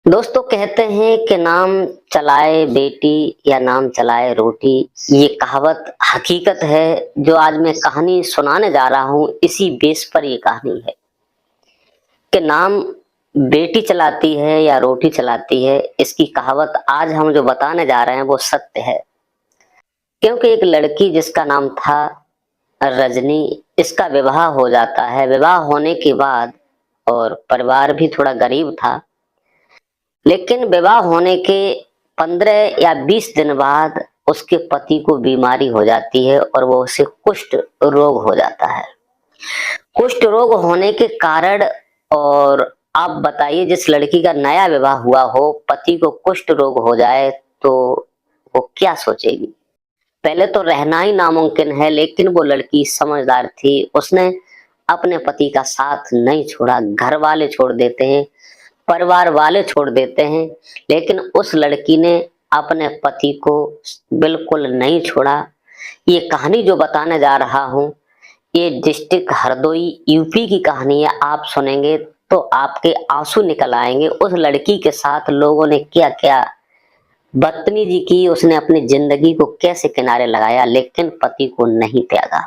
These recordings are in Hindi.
दोस्तों कहते हैं कि नाम चलाए बेटी या नाम चलाए रोटी। ये कहावत हकीकत है जो आज मैं कहानी सुनाने जा रहा हूं। इसी बेस पर ये कहानी है कि नाम बेटी चलाती है या रोटी चलाती है। इसकी कहावत आज हम जो बताने जा रहे हैं वो सत्य है। क्योंकि एक लड़की जिसका नाम था रजनी, इसका विवाह हो जाता है। विवाह होने के बाद और परिवार भी थोड़ा गरीब था, लेकिन विवाह होने के 15 या 20 दिन बाद उसके पति को बीमारी हो जाती है और वो उसे कुष्ठ रोग हो जाता है। कुष्ठ रोग होने के कारण, और आप बताइए जिस लड़की का नया विवाह हुआ हो, पति को कुष्ठ रोग हो जाए तो वो क्या सोचेगी। पहले तो रहना ही नामुमकिन है, लेकिन वो लड़की समझदार थी। उसने अपने पति का साथ नहीं छोड़ा। घर वाले छोड़ देते हैं, परिवार वाले छोड़ देते हैं, लेकिन उस लड़की ने अपने पति को बिल्कुल नहीं छोड़ा। ये कहानी जो बताने जा रहा हूँ, ये डिस्ट्रिक्ट हरदोई यूपी की कहानी है। आप सुनेंगे तो आपके आंसू निकल आएंगे। उस लड़की के साथ लोगों ने क्या क्या बदतमीजी की, उसने अपनी जिंदगी को कैसे किनारे लगाया, लेकिन पति को नहीं त्यागा।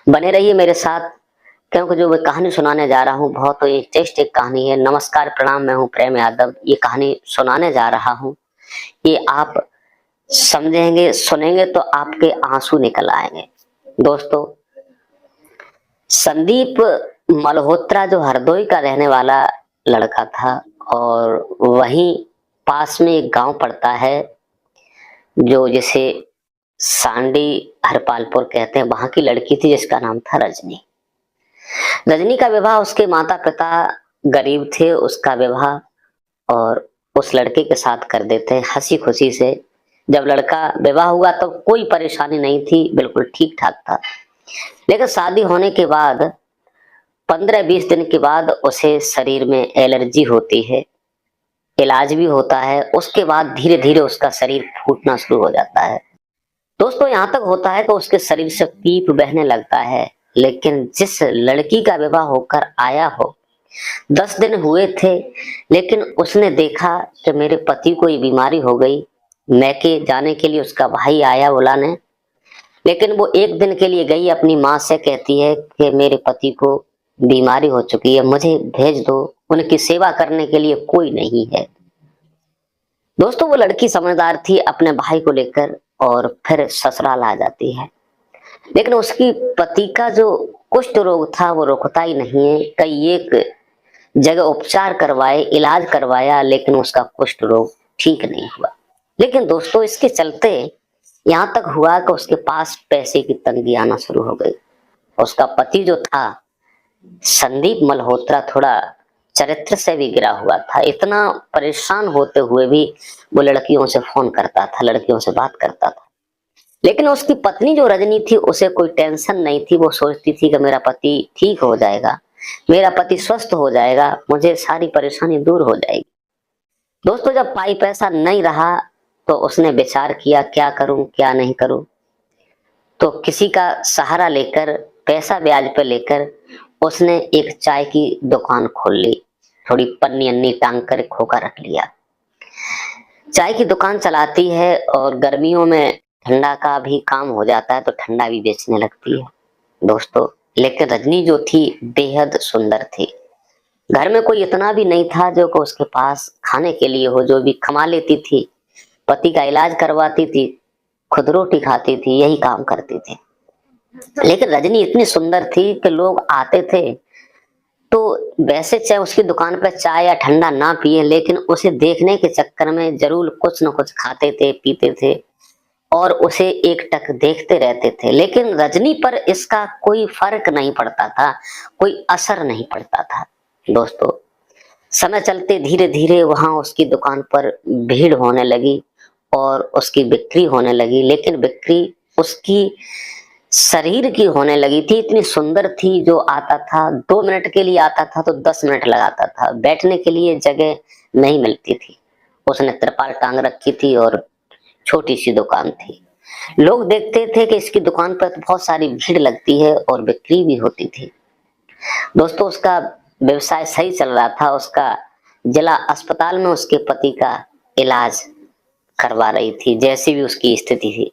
बने रहिए मेरे साथ, क्योंकि जो मैं कहानी सुनाने जा रहा हूँ बहुत ही इंटरेस्टिंग कहानी है। नमस्कार, प्रणाम, मैं हूँ प्रेम यादव। ये कहानी सुनाने जा रहा हूँ, ये आप समझेंगे, सुनेंगे तो आपके आंसू निकल आएंगे। दोस्तों, संदीप मल्होत्रा जो हरदोई का रहने वाला लड़का था, और वहीं पास में एक गांव पड़ता है जो जिसे सांडी हरपालपुर कहते हैं। वहां की लड़की थी जिसका नाम था रजनी। रजनी का विवाह, उसके माता पिता गरीब थे, उसका विवाह और उस लड़के के साथ कर देते हैं हंसी खुशी से। जब लड़का विवाह हुआ तो कोई परेशानी नहीं थी, बिल्कुल ठीक ठाक था। लेकिन शादी होने के बाद 15-20 दिन के बाद उसे शरीर में एलर्जी होती है। इलाज भी होता है। उसके बाद धीरे धीरे उसका शरीर फूटना शुरू हो जाता है। दोस्तों, यहाँ तक होता है कि उसके शरीर से पीप बहने लगता है। लेकिन जिस लड़की का विवाह होकर आया हो, 10 दिन हुए थे, लेकिन उसने देखा कि मेरे पति को ये बीमारी हो गई। मैके जाने के लिए उसका भाई आया बुलाने, लेकिन वो एक दिन के लिए गई। अपनी माँ से कहती है कि मेरे पति को बीमारी हो चुकी है, मुझे भेज दो, उनकी सेवा करने के लिए कोई नहीं है। दोस्तों, वो लड़की समझदार थी, अपने भाई को लेकर और फिर ससुराल आ जाती है। लेकिन उसकी पति का जो कुष्ठ रोग था वो रुकता ही नहीं है। कई एक जगह उपचार करवाए, इलाज करवाया, लेकिन उसका कुष्ठ रोग ठीक नहीं हुआ। लेकिन दोस्तों, इसके चलते यहाँ तक हुआ कि उसके पास पैसे की तंगी आना शुरू हो गई। उसका पति जो था संदीप मल्होत्रा, थोड़ा चरित्र से भी गिरा हुआ था। इतना परेशान होते हुए भी वो लड़कियों से फोन करता था, लड़कियों से बात करता था। लेकिन उसकी पत्नी जो रजनी थी, उसे कोई टेंशन नहीं थी। वो सोचती थी कि मेरा पति ठीक हो जाएगा, मेरा पति स्वस्थ हो जाएगा, मुझे सारी परेशानी दूर हो जाएगी। दोस्तों, जब पाई पैसा नहीं रहा तो उसने विचार किया क्या करूं क्या नहीं करूं। तो किसी का सहारा लेकर, पैसा ब्याज पे लेकर उसने एक चाय की दुकान खोल ली। थोड़ी पन्नी अन्नी टांग कर खोखा रख लिया। चाय की दुकान चलाती है और गर्मियों में ठंडा का भी काम हो जाता है तो ठंडा भी बेचने लगती है। दोस्तों, लेकिन रजनी जो थी बेहद सुंदर थी। घर में कोई इतना भी नहीं था जो को उसके पास खाने के लिए हो। जो भी कमा लेती थी, पति का इलाज करवाती थी, खुद रोटी खाती थी, यही काम करती थी। लेकिन रजनी इतनी सुंदर थी कि लोग आते थे तो वैसे चाहे उसकी दुकान पर चाय या ठंडा ना पिए, लेकिन उसे देखने के चक्कर में जरूर कुछ न कुछ खाते थे, पीते थे और उसे एकटक देखते रहते थे। लेकिन रजनी पर इसका कोई फर्क नहीं पड़ता था, कोई असर नहीं पड़ता था। दोस्तों, समय चलते धीरे धीरे वहां उसकी दुकान पर भीड़ होने लगी और उसकी बिक्री होने लगी। लेकिन बिक्री उसकी शरीर की होने लगी थी। इतनी सुंदर थी, जो आता था 2 मिनट के लिए आता था तो 10 मिनट लगाता था। बैठने के लिए जगह नहीं मिलती थी। उसने त्रिपाल टांग रखी थी और छोटी सी दुकान थी। लोग देखते थे कि इसकी दुकान पर तो बहुत सारी भीड़ लगती है और बिक्री भी होती थी। दोस्तों, उसका व्यवसाय सही चल रहा था। उसका जिला अस्पताल में उसके पति का इलाज करवा रही थी, जैसी भी उसकी स्थिति थी।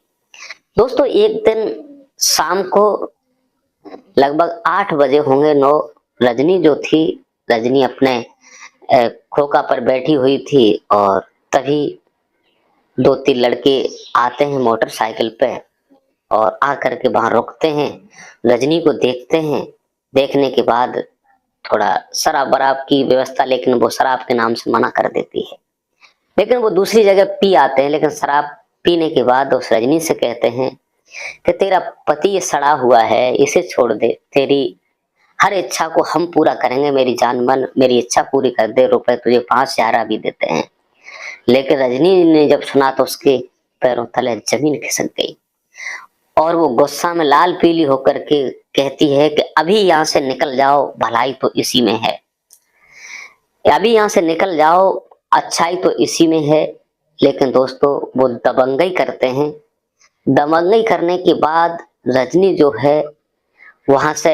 दोस्तों एक दिन शाम को लगभग 8 बजे होंगे 9, रजनी जो थी, रजनी अपने खोखा पर बैठी हुई थी और तभी 2-3 लड़के आते हैं मोटरसाइकिल पे और आकर के वहां रुकते हैं, रजनी को देखते हैं। देखने के बाद थोड़ा शराब वराब की व्यवस्था, लेकिन वो शराब के नाम से मना कर देती है। लेकिन वो दूसरी जगह पी आते हैं, लेकिन शराब पीने के बाद उस रजनी से कहते हैं कि तेरा पति ये सड़ा हुआ है, इसे छोड़ दे, तेरी हर इच्छा को हम पूरा करेंगे, मेरी जान मन मेरी इच्छा पूरी कर दे, रुपए तुझे 5,000 भी देते हैं। लेकिन रजनी ने जब सुना तो उसके पैरों तले जमीन खिसक गई और वो गुस्सा में लाल पीली होकर के कहती है कि अभी यहाँ से निकल जाओ, भलाई तो इसी में है, अभी यहाँ से निकल जाओ, अच्छाई तो इसी में है। लेकिन दोस्तों वो दबंगई करते हैं। दबंगई करने के बाद रजनी जो है वहां से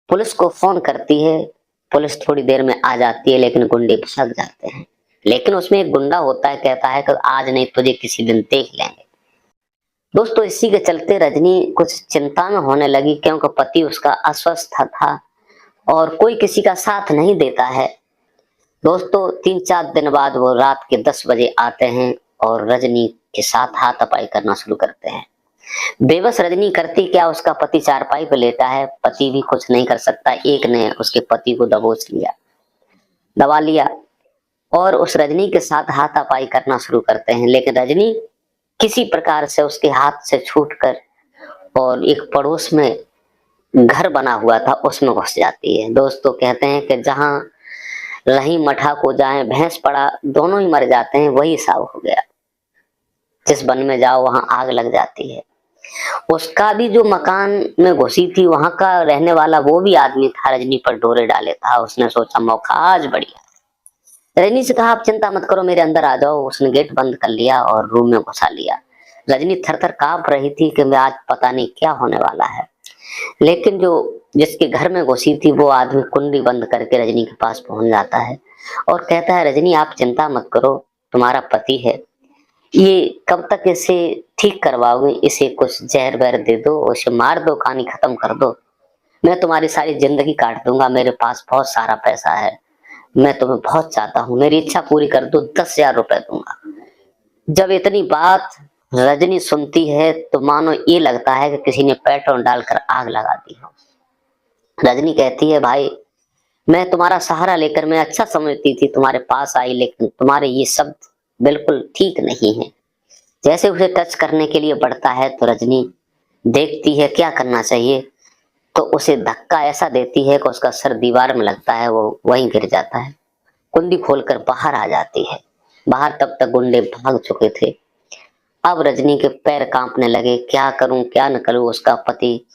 पुलिस को फोन करती है। पुलिस थोड़ी देर में आ जाती है, लेकिन गुंडे भाग जाते हैं। लेकिन उसमें एक गुंडा होता है, कहता है कि आज नहीं तुझे किसी दिन देख लेंगे। दोस्तों इसी के चलते रजनी कुछ चिंता में होने लगी, क्योंकि पति उसका अस्वस्थ था और कोई किसी का साथ नहीं देता है। दोस्तों 3-4 दिन बाद वो रात के 10 बजे आते हैं और रजनी के साथ हाथापाई करना शुरू करते हैं। बेबस रजनी करती क्या, उसका पति चारपाई पे लेटा है, पति भी कुछ नहीं कर सकता। एक ने उसके पति को दबा लिया और उस रजनी के साथ हाथापाई करना शुरू करते हैं। लेकिन रजनी किसी प्रकार से उसके हाथ से छूटकर और एक पड़ोस में घर बना हुआ था उसमें घुस जाती है। दोस्तों कहते हैं कि जहां रही मठा को जाए भैंस पड़ा, दोनों ही मर जाते हैं, वही हिसाब हो गया। जिस वन में जाओ वहां आग लग जाती है। उसका भी जो मकान में घुसी थी वहां का रहने वाला वो भी आदमी था, रजनी पर डोरे डाले था। उसने सोचा मौका आज बढ़िया। रजनी से कहा आप चिंता मत करो, मेरे अंदर आ जाओ। उसने गेट बंद कर लिया और रूम में घुसा लिया। रजनी थर-थर कांप रही थी कि मैं आज पता नहीं क्या होने वाला है। लेकिन जो जिसके घर में घुसी थी वो आदमी कुंडी बंद करके रजनी के पास पहुंच जाता है और कहता है रजनी आप चिंता मत करो, तुम्हारा पति है, ये कब तक इसे ठीक करवाओगे, इसे कुछ जहर वहर दे दो, उसे मार दो, कहानी खत्म कर दो, मैं तुम्हारी सारी जिंदगी काट दूंगा, मेरे पास बहुत सारा पैसा है, मैं तुम्हें बहुत चाहता हूँ, मेरी इच्छा पूरी कर दो, 10,000 रुपए दूंगा। जब इतनी बात रजनी सुनती है तो मानो ये लगता है कि किसी ने पेट्रोल डालकर आग लगा दी हो। रजनी कहती है भाई मैं तुम्हारा सहारा लेकर मैं अच्छा समझती थी तुम्हारे पास आई, लेकिन तुम्हारे ये शब्द बिल्कुल ठीक नहीं है। जैसे उसे टच करने के लिए बढ़ता है तो रजनी देखती है क्या करना चाहिए, तो उसे धक्का ऐसा देती है कि उसका सर दीवार में लगता है, वो वहीं गिर जाता है। कुंडी खोलकर बाहर आ जाती है। बाहर तब तक गुंडे भाग चुके थे। अब रजनी के पैर कांपने लगे, क्या करूं क्या न करूं। उसका पति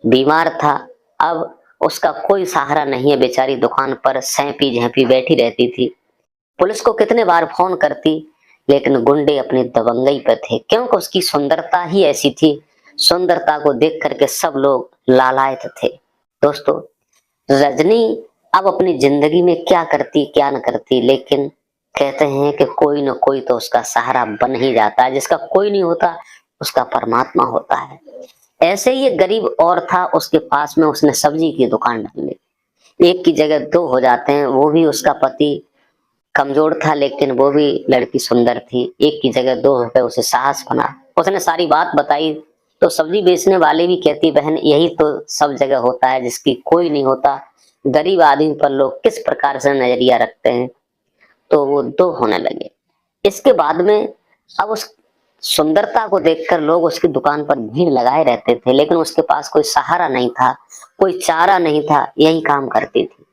बीमार था, अब उसका कोई सहारा नहीं है, बेचारी दुकान पर सैंपी झैंपी बैठी रहती थी। पुलिस को कितने बार फोन करती, लेकिन गुंडे अपनी दबंगई पर थे, क्योंकि उसकी सुंदरता ही ऐसी थी। सुंदरता को देख करके सब लोग लालायित थे। दोस्तों रजनी अब अपनी जिंदगी में क्या करती क्या न करती, लेकिन कहते हैं कि कोई न कोई तो उसका सहारा बन ही जाता है। जिसका कोई नहीं होता उसका परमात्मा होता है। ऐसे ही एक गरीब और था, उसके पास में उसने सब्जी की दुकान डाल ली। एक की जगह 2 हो जाते हैं। वो भी उसका पति कमजोर था, लेकिन वो भी लड़की सुंदर थी। एक की जगह 2 हो गए, उसे साहस बना। उसने सारी बात बताई तो सब्जी बेचने वाले भी कहती बहन यही तो सब जगह होता है, जिसकी कोई नहीं होता, गरीब आदमी पर लोग किस प्रकार से नजरिया रखते हैं। तो वो 2 होने लगे। इसके बाद में अब उस सुंदरता को देखकर लोग उसकी दुकान पर भीड़ लगाए रहते थे, लेकिन उसके पास कोई सहारा नहीं था, कोई चारा नहीं था, यही काम करती थी।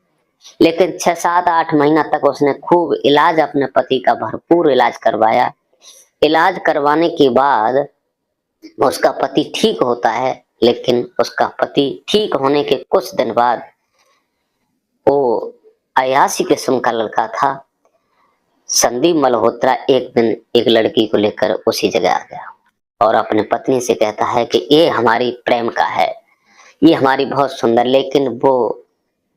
लेकिन 6-7-8 महीना तक उसने खूब इलाज, अपने पति का भरपूर इलाज करवाया। इलाज करवाने के बाद उसका पति ठीक होता है, लेकिन उसका पति ठीक होने के कुछ दिन बाद वो अयासी किस्म का लड़का था, संदीप मल्होत्रा, एक दिन एक लड़की को लेकर उसी जगह आ गया और अपने पत्नी से कहता है कि ये हमारी प्रेम का है, ये हमारी बहुत सुंदर। लेकिन वो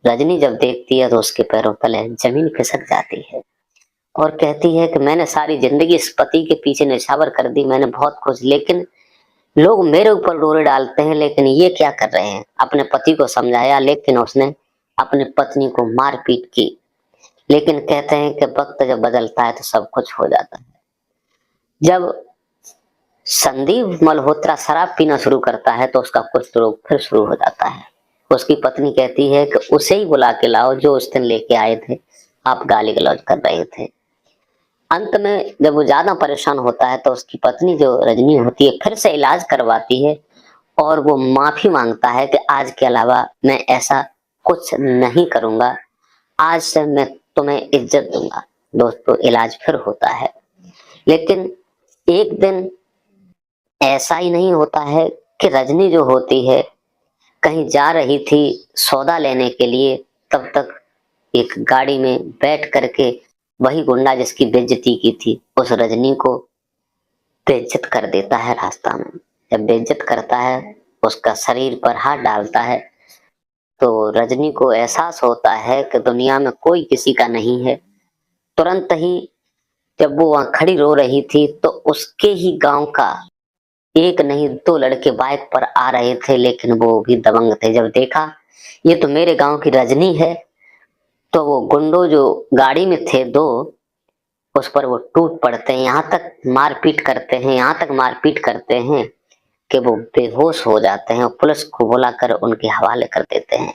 रजनी जब देखती है तो उसके पैरों तले जमीन खिसक जाती है और कहती है कि मैंने सारी जिंदगी इस पति के पीछे निछावर कर दी, मैंने बहुत कुछ, लेकिन लोग मेरे ऊपर डोरे डालते हैं, लेकिन ये क्या कर रहे हैं। अपने पति को समझाया लेकिन उसने अपनी पत्नी को मारपीट की। लेकिन कहते हैं कि वक्त जब बदलता है तो सब कुछ हो जाता है। जब संदीप मल्होत्रा शराब पीना शुरू करता है तो उसका कुछ रोग फिर शुरू हो जाता है। उसकी पत्नी कहती है कि उसे ही बुला के लाओ जो उस दिन लेके आए थे, आप गाली गलौज कर रहे थे। अंत में जब वो ज्यादा परेशान होता है तो उसकी पत्नी जो रजनी होती है फिर से इलाज करवाती है और वो माफी मांगता है कि आज के अलावा मैं ऐसा कुछ नहीं करूंगा, आज से मैं तुम्हें इज्जत दूंगा। दोस्तों, इलाज फिर होता है, लेकिन एक दिन ऐसा ही नहीं होता है कि रजनी जो होती है कहीं जा रही थी सौदा लेने के लिए, तब तक एक गाड़ी में बैठ करके वही गुंडा जिसकी बेइज्जती की थी उस रजनी को बेइज्जत कर देता है रास्ता में। जब बेइज्जत करता है, उसका शरीर पर हाथ डालता है, तो रजनी को एहसास होता है कि दुनिया में कोई किसी का नहीं है। तुरंत ही जब वो वहां खड़ी रो रही थी तो उसके ही गांव का एक नहीं दो लड़के बाइक पर आ रहे थे, लेकिन वो भी दबंग थे। जब देखा ये तो मेरे गांव की रजनी है, तो वो गुंडो जो गाड़ी में थे दो, उस पर वो टूट पड़ते हैं, यहाँ तक मारपीट करते हैं, यहाँ तक मारपीट करते हैं कि वो बेहोश हो जाते हैं और पुलिस को बुलाकर उनके हवाले कर देते हैं।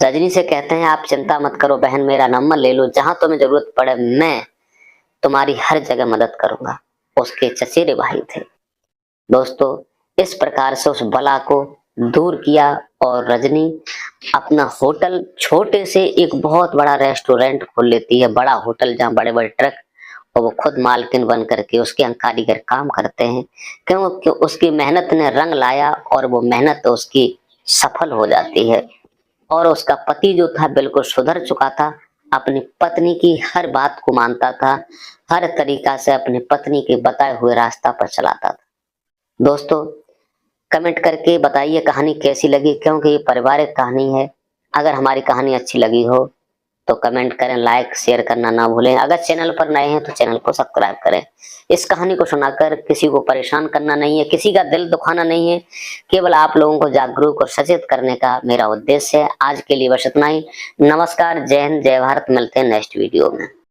रजनी से कहते हैं आप चिंता मत करो बहन, मेरा नंबर ले लो, जहां तुम्हें जरूरत पड़े मैं तुम्हारी हर जगह मदद करूंगा। उसके चचेरे भाई थे। दोस्तों, इस प्रकार से उस बला को दूर किया और रजनी अपना होटल छोटे से एक बहुत बड़ा रेस्टोरेंट खोल लेती है, बड़ा होटल जहाँ बड़े बड़े ट्रक, और वो खुद मालकिन बन करके उसके यहाँ कारीगर काम करते हैं। क्योंकि उसकी मेहनत ने रंग लाया और वो मेहनत उसकी सफल हो जाती है। और उसका पति जो था बिल्कुल सुधर चुका था, अपनी पत्नी की हर बात को मानता था, हर तरीका से अपनी पत्नी के बताए हुए रास्ता पर चलाता था। दोस्तों, कमेंट करके बताइए कहानी कैसी लगी, क्योंकि ये पारिवारिक कहानी है। अगर हमारी कहानी अच्छी लगी हो तो कमेंट करें, लाइक शेयर करना ना भूलें। अगर चैनल पर नए हैं तो चैनल को सब्सक्राइब करें। इस कहानी को सुनाकर किसी को परेशान करना नहीं है, किसी का दिल दुखाना नहीं है, केवल आप लोगों को जागरूक और सचेत करने का मेरा उद्देश्य है। आज के लिए बस इतना ही। नमस्कार, जय हिंद, जय भारत। मिलते हैं नेक्स्ट वीडियो में।